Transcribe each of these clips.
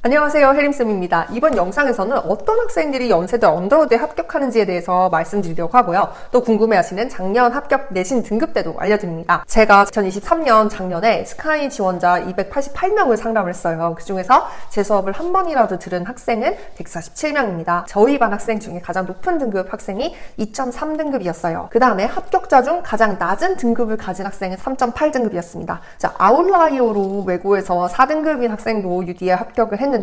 안녕하세요, 혜림쌤입니다. 이번 영상에서는 어떤 학생들이 연세대 언더로드에 합격하는지에 대해서 말씀드리려고 하고요. 또 궁금해하시는 작년 합격 내신 등급대도 알려드립니다. 제가 2023년 작년에 스카이 지원자 288명을 상담을 했어요. 그 중에서 제 수업을 한 번이라도 들은 학생은 147명입니다. 저희 반 학생 중에 가장 높은 등급 학생이 2.3등급이었어요. 그 다음에 합격자 중 가장 낮은 등급을 가진 학생은 3.8등급이었습니다. 자, 아웃라이어로 외고에서 4등급인 학생도 UD에 합격을 했는데요.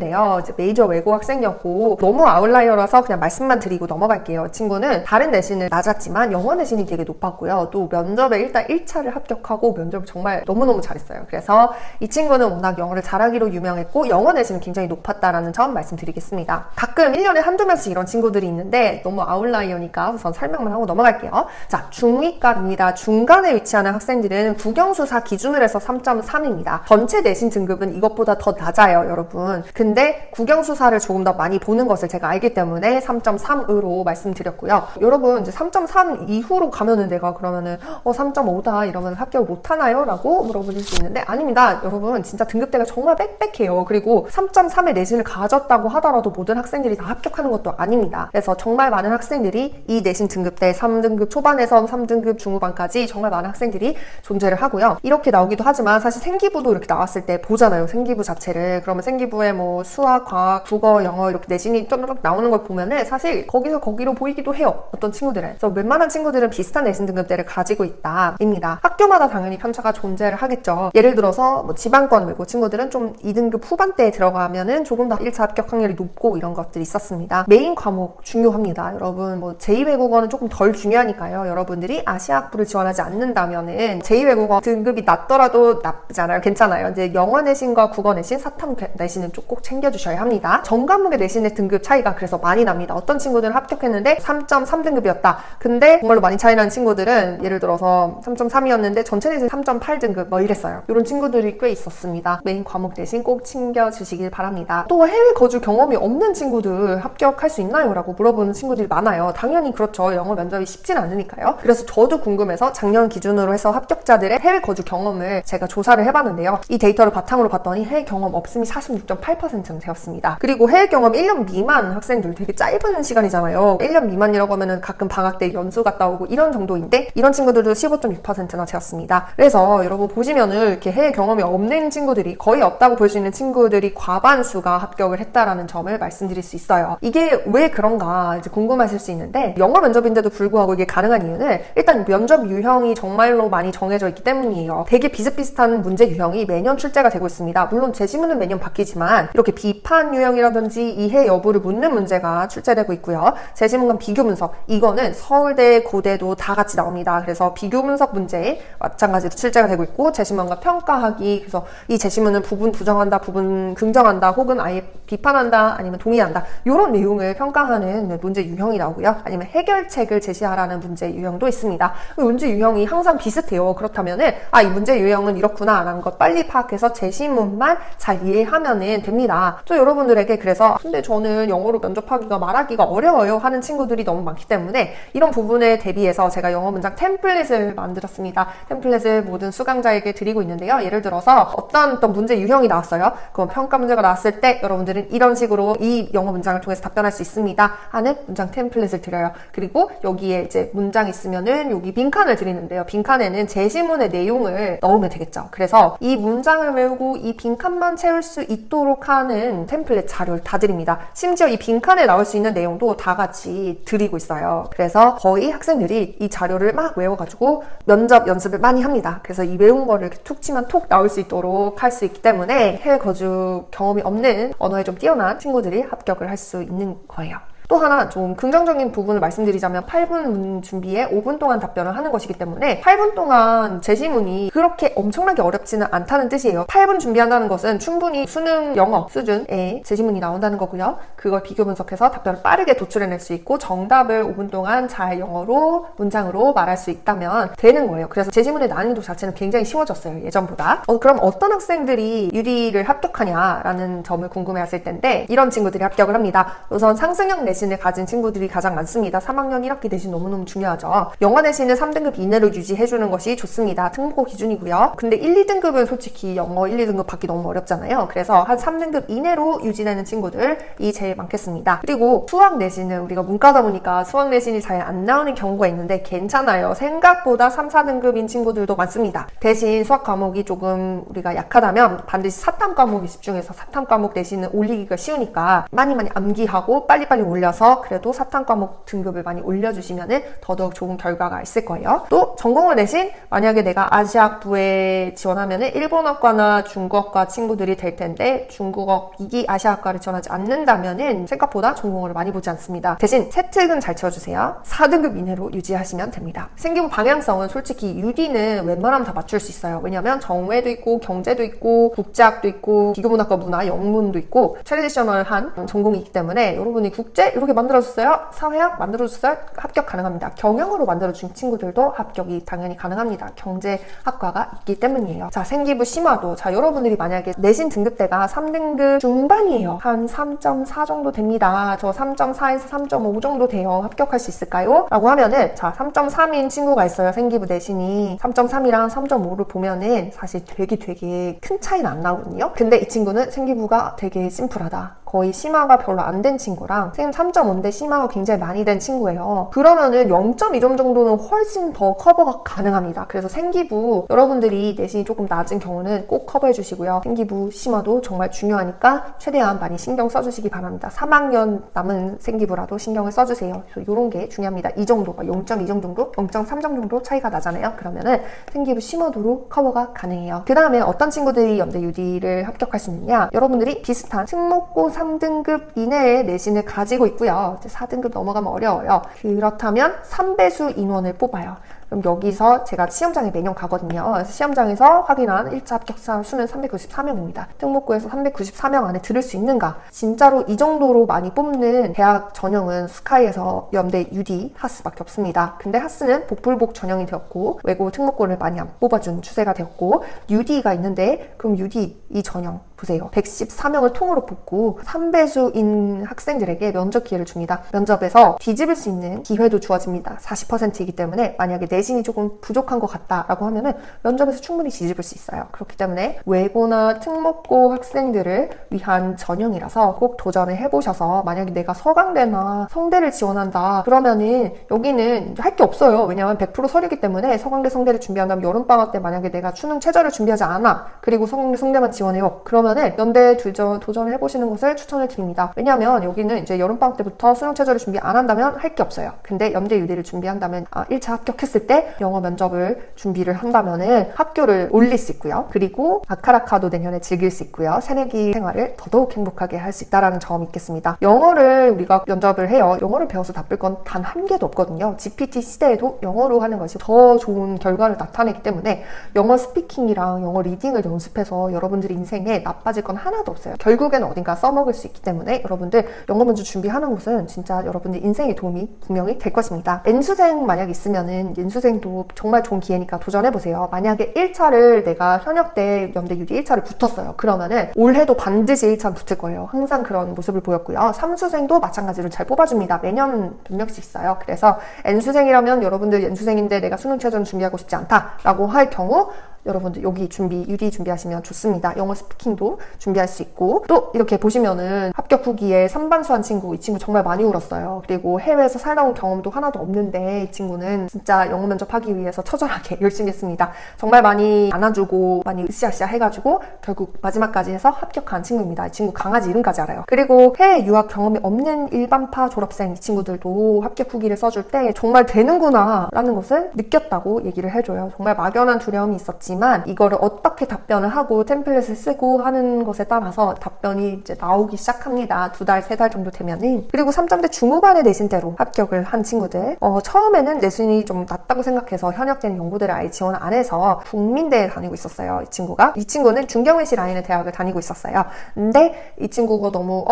이제 메이저 외고 학생이었고 너무 아웃라이어라서 그냥 말씀만 드리고 넘어갈게요. 친구는 다른 내신은 낮았지만 영어 내신이 되게 높았고요. 또 면접에 일단 1차를 합격하고 면접을 정말 너무너무 잘했어요. 그래서 이 친구는 워낙 영어를 잘하기로 유명했고 영어 내신은 굉장히 높았다라는 점 말씀드리겠습니다. 가끔 1년에 한두 명씩 이런 친구들이 있는데 너무 아웃라이어니까 우선 설명만 하고 넘어갈게요. 자, 중위과입니다. 중간에 위치하는 학생들은 국영수사 기준으로 해서 3.3입니다. 전체 내신 등급은 이것보다 더 낮아요, 여러분. 근데 국영수사를 조금 더 많이 보는 것을 제가 알기 때문에 3.3으로 말씀드렸고요. 여러분, 이제 3.3 이후로 가면은 내가 그러면은 3.5다 이러면 합격을 못하나요? 라고 물어보실 수 있는데 아닙니다. 여러분, 진짜 등급대가 정말 빽빽해요. 그리고 3.3의 내신을 가졌다고 하더라도 모든 학생들이 다 합격하는 것도 아닙니다. 그래서 정말 많은 학생들이 이 내신 등급대 3등급 초반에서 3등급 중후반까지 정말 많은 학생들이 존재를 하고요. 이렇게 나오기도 하지만 사실 생기부도 이렇게 나왔을 때 보잖아요. 생기부 자체를. 그러면 생기부에 뭐 수학, 과학, 국어, 영어 이렇게 내신이 쪼르륵 나오는 걸 보면은 사실 거기서 거기로 보이기도 해요. 어떤 친구들은. 그래서 웬만한 친구들은 비슷한 내신 등급대를 가지고 있다 입니다. 학교마다 당연히 편차가 존재를 하겠죠. 예를 들어서 뭐 지방권 외고 친구들은 좀 2등급 후반대에 들어가면은 조금 더 1차 합격 확률이 높고 이런 것들이 있었습니다. 메인 과목 중요합니다. 여러분, 뭐 제2외국어는 조금 덜 중요하니까요. 여러분들이 아시아학부를 지원하지 않는다면은 제2외국어 등급이 낮더라도 나쁘지 않아요. 괜찮아요. 이제 영어 내신과 국어 내신, 사탐 내신은 꼭 챙겨주셔야 합니다. 전 과목의 내신의 등급 차이가 그래서 많이 납니다. 어떤 친구들은 합격했는데 3.3등급이었다. 근데 정말로 많이 차이 나는 친구들은 예를 들어서 3.3이었는데 전체 내신 3.8등급 뭐 이랬어요. 이런 친구들이 꽤 있었습니다. 메인 과목 내신 꼭 챙겨주시길 바랍니다. 또 해외 거주 경험이 없는 친구들 합격할 수 있나요? 라고 물어보는 친구들이 많아요. 당연히 그렇죠. 영어 면접이 쉽진 않으니까요. 그래서 저도 궁금해서 작년 기준으로 해서 합격자들의 해외 거주 경험을 제가 조사를 해봤는데요. 이 데이터를 바탕으로 봤더니 해외 경험 없음이 46.8%는 되었습니다. 그리고 해외 경험 1년 미만 학생들 되게 짧은 시간이잖아요. 1년 미만이라고 하면은 가끔 방학 때 연수 갔다 오고 이런 정도인데 이런 친구들도 15.6%나 되었습니다. 그래서 여러분 보시면은 이렇게 해외 경험이 없는 친구들이 거의 없다고 볼 수 있는 친구들이 과반수가 합격을 했다라는 점을 말씀드릴 수 있어요. 이게 왜 그런가 이제 궁금하실 수 있는데 영어 면접인데도 불구하고 이게 가능한 이유는 일단 면접 유형이 정말로 많이 정해져 있기 때문이에요. 되게 비슷비슷한 문제 유형이 매년 출제가 되고 있습니다. 물론 제시문은 매년 바뀌지만 이렇게 비판 유형이라든지 이해 여부를 묻는 문제가 출제되고 있고요. 제시문과 비교 분석, 이거는 서울대, 고대도 다 같이 나옵니다. 그래서 비교 분석 문제에 마찬가지로 출제가 되고 있고 제시문과 평가하기, 그래서 이 제시문은 부분 부정한다, 부분 긍정한다, 혹은 아예 비판한다, 아니면 동의한다, 이런 내용을 평가하는 문제 유형이 나오고요. 아니면 해결책을 제시하라는 문제 유형도 있습니다. 문제 유형이 항상 비슷해요. 그렇다면은 이 문제 유형은 이렇구나 라는 것 빨리 파악해서 제시문만 잘 이해하면은 됩니다. 또 여러분들에게 그래서 근데 저는 영어로 면접하기가 말하기가 어려워요 하는 친구들이 너무 많기 때문에 이런 부분에 대비해서 제가 영어 문장 템플릿을 만들었습니다. 템플릿을 모든 수강자에게 드리고 있는데요. 예를 들어서 어떤 문제 유형이 나왔어요. 그럼 평가 문제가 나왔을 때 여러분들은 이런 식으로 이 영어 문장을 통해서 답변할 수 있습니다 하는 문장 템플릿을 드려요. 그리고 여기에 이제 문장 있으면은 여기 빈칸을 드리는데요. 빈칸에는 제시문의 내용을 넣으면 되겠죠. 그래서 이 문장을 외우고 이 빈칸만 채울 수 있도록 하는 템플릿 자료를 다 드립니다. 심지어 이 빈칸에 나올 수 있는 내용도 다 같이 드리고 있어요. 그래서 거의 학생들이 이 자료를 막 외워가지고 면접 연습을 많이 합니다. 그래서 이 외운 거를 이렇게 툭 치면 톡 나올 수 있도록 할 수 있기 때문에 해외 거주 경험이 없는 언어에 좀 뛰어난 친구들이 합격을 할 수 있는 거예요. 또 하나 좀 긍정적인 부분을 말씀드리자면 8분 준비에 5분 동안 답변을 하는 것이기 때문에 8분 동안 제시문이 그렇게 엄청나게 어렵지는 않다는 뜻이에요. 8분 준비한다는 것은 충분히 수능 영어 수준의 제시문이 나온다는 거고요. 그걸 비교 분석해서 답변을 빠르게 도출해낼 수 있고 정답을 5분 동안 잘 영어로 문장으로 말할 수 있다면 되는 거예요. 그래서 제시문의 난이도 자체는 굉장히 쉬워졌어요. 예전보다. 그럼 어떤 학생들이 유리를 합격하냐라는 점을 궁금해하실 텐데 이런 친구들이 합격을 합니다. 우선 상승형 내신 내신을 가진 친구들이 가장 많습니다. 3학년 1학기 내신 너무너무 중요하죠. 영어 내신은 3등급 이내로 유지해주는 것이 좋습니다. 특목고 기준이고요. 근데 1, 2등급은 솔직히 영어 1, 2등급 받기 너무 어렵잖아요. 그래서 한 3등급 이내로 유지되는 친구들이 제일 많겠습니다. 그리고 수학 내신은 우리가 문과다 보니까 수학 내신이 잘 안 나오는 경우가 있는데 괜찮아요. 생각보다 3, 4등급인 친구들도 많습니다. 대신 수학 과목이 조금 우리가 약하다면 반드시 사탐 과목에 집중해서 사탐 과목 내신은 올리기가 쉬우니까 많이 암기하고 빨리빨리 올려서 그래도 사탐 과목 등급을 많이 올려주시면 더더욱 좋은 결과가 있을 거예요. 또 전공어 내신 만약에 내가 아시아학부에 지원하면 일본어과나 중국어과 친구들이 될 텐데 중국어 2기 아시아학과를 지원하지 않는다면 생각보다 전공어를 많이 보지 않습니다. 대신 세특은 잘 채워주세요. 4등급 이내로 유지하시면 됩니다. 생기부 방향성은 솔직히 UD는 웬만하면 다 맞출 수 있어요. 왜냐면 정외도 있고 경제도 있고 국제학도 있고 기교문학과 문화 영문도 있고 트래디셔널한 전공이기 때문에 여러분이 국제 이렇게 만들어줬어요? 사회학 만들어줬어요? 합격 가능합니다. 경영으로 만들어준 친구들도 합격이 당연히 가능합니다. 경제학과가 있기 때문이에요. 자, 생기부 심화도. 자, 여러분들이 만약에 내신 등급대가 3등급 중반이에요. 한 3.4 정도 됩니다. 저 3.4에서 3.5 정도 돼요. 합격할 수 있을까요? 라고 하면은 자, 3.3인 친구가 있어요. 생기부 내신이 3.3이랑 3.5를 보면은 사실 되게 큰 차이는 안 나거든요. 근데 이 친구는 생기부가 되게 심플하다. 거의 심화가 별로 안 된 친구랑 선생님 3.5인데 심화가 굉장히 많이 된 친구예요. 그러면은 0.2점 정도는 훨씬 더 커버가 가능합니다. 그래서 생기부 여러분들이 내신이 조금 낮은 경우는 꼭 커버해 주시고요. 생기부 심화도 정말 중요하니까 최대한 많이 신경 써주시기 바랍니다. 3학년 남은 생기부라도 신경을 써주세요. 그래서 이런 게 중요합니다. 이 정도가 0.2점 정도, 0.3점 정도 차이가 나잖아요. 그러면은 생기부 심화도로 커버가 가능해요. 그 다음에 어떤 친구들이 연대 UD를 합격할 수 있느냐? 여러분들이 비슷한 특목고 3등급 이내의 내신을 가지고 있고요. 4등급 넘어가면 어려워요. 그렇다면 3배수 인원을 뽑아요. 그럼 여기서 제가 시험장에 매년 가거든요. 그래서 시험장에서 확인한 1차 합격자 수는 394명입니다. 특목고에서 394명 안에 들을 수 있는가? 진짜로 이 정도로 많이 뽑는 대학 전형은 스카이에서 연대 UD 하스밖에 없습니다. 근데 하스는 복불복 전형이 되었고 외고 특목고를 많이 안 뽑아준 추세가 되었고 UD가 있는데 그럼 UD 이 전형 보세요. 114명을 통으로 뽑고 3배수인 학생들에게 면접 기회를 줍니다. 면접에서 뒤집을 수 있는 기회도 주어집니다. 40%이기 때문에 만약에 내신이 조금 부족한 것 같다라고 하면은 면접에서 충분히 뒤집을 수 있어요. 그렇기 때문에 외고나 특목고 학생들을 위한 전형이라서 꼭 도전을 해보셔서 만약에 내가 서강대나 성대를 지원한다 그러면은 여기는 할 게 없어요. 왜냐하면 100% 서류이기 때문에 서강대 성대를 준비한다면 여름방학 때 만약에 내가 수능 최저를 준비하지 않아 그리고 성대만 지원해요. 그러면은 연대 도전을 해보시는 것을 추천을 드립니다. 왜냐하면 여기는 이제 여름방학 때부터 수능 최저를 준비 안 한다면 할 게 없어요. 근데 연대 유대를 준비한다면 1차 합격했을 때 영어 면접을 준비를 한다면은 학교를 올릴 수 있고요. 그리고 아카라카도 내년에 즐길 수 있고요. 새내기 생활을 더더욱 행복하게 할 수 있다는 점이 있겠습니다. 영어를 우리가 면접을 해요. 영어를 배워서 나쁠 건 단 한 개도 없거든요. GPT 시대에도 영어로 하는 것이 더 좋은 결과를 나타내기 때문에 영어 스피킹이랑 영어 리딩을 연습해서 여러분들의 인생에 나빠질 건 하나도 없어요. 결국에는 어딘가 써먹을 수 있기 때문에 여러분들 영어 문제 준비하는 것은 진짜 여러분들 인생에 도움이 분명히 될 것입니다. N수생 만약 있으면은 N수생도 정말 좋은 기회니까 도전해보세요. 만약에 1차를 내가 현역 때 연대 유디 1차를 붙었어요. 그러면은 올해도 반드시 1차 붙을 거예요. 항상 그런 모습을 보였고요. 3수생도 마찬가지로 잘 뽑아줍니다. 매년 몇 명씩 있어요. 그래서 N수생이라면 여러분들 N수생인데 내가 수능 최저는 준비하고 싶지 않다라고 할 경우 여러분들 여기 유디 준비하시면 좋습니다. 영어 스피킹도 준비할 수 있고 또 이렇게 보시면은 합격 후기에 3반수한 친구 이 친구 정말 많이 울었어요. 그리고 해외에서 살다 온 경험도 하나도 없는데 이 친구는 진짜 영어 면접하기 위해서 처절하게 열심히 했습니다. 정말 많이 안아주고 많이 으쌰으쌰 해가지고 결국 마지막까지 해서 합격한 친구입니다. 이 친구 강아지 이름까지 알아요. 그리고 해외 유학 경험이 없는 일반파 졸업생 이 친구들도 합격 후기를 써줄 때 정말 되는구나 라는 것을 느꼈다고 얘기를 해줘요. 정말 막연한 두려움이 있었지 이거를 어떻게 답변을 하고 템플릿을 쓰고 하는 것에 따라서 답변이 이제 나오기 시작합니다. 2달, 3달 정도 되면은. 그리고 3점대 중후반의 내신대로 합격을 한 친구들. 처음에는 내신이 좀 낮다고 생각해서 현역대는 연고대를 아예 지원 안 해서 국민대에 다니고 있었어요. 이 친구가. 이 친구는 중경외시 라인의 대학을 다니고 있었어요. 근데 이 친구가 너무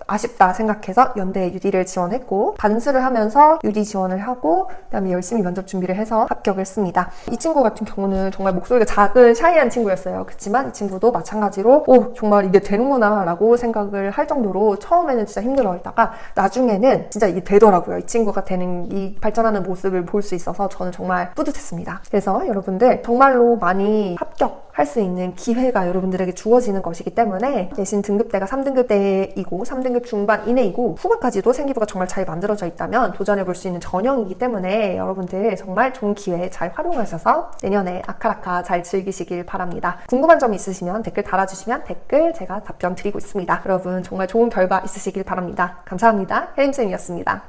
아쉽다 생각해서 연대 유디를 지원했고, 반수를 하면서 유디 지원을 하고, 그다음에 열심히 면접 준비를 해서 합격을 했습니다. 이 친구 같은 경우는 정말 목소리가 작은 샤이한 친구였어요. 그렇지만 이 친구도 마찬가지로 정말 이게 되는구나 라고 생각을 할 정도로 처음에는 진짜 힘들어했다가 나중에는 진짜 이게 되더라고요. 이 친구가 이 발전하는 모습을 볼 수 있어서 저는 정말 뿌듯했습니다. 그래서 여러분들 정말로 많이 합격할 수 있는 기회가 여러분들에게 주어지는 것이기 때문에 내신 등급대가 3등급대이고 3등급 중반 이내이고 후반까지도 생기부가 정말 잘 만들어져 있다면 도전해볼 수 있는 전형이기 때문에 여러분들 정말 좋은 기회 잘 활용하셔서 내년에 아카라카 잘 즐기시길 바랍니다. 궁금한 점 있으시면 댓글 달아주시면 댓글 제가 답변 드리고 있습니다. 여러분 정말 좋은 결과 있으시길 바랍니다. 감사합니다. 혜림쌤이었습니다.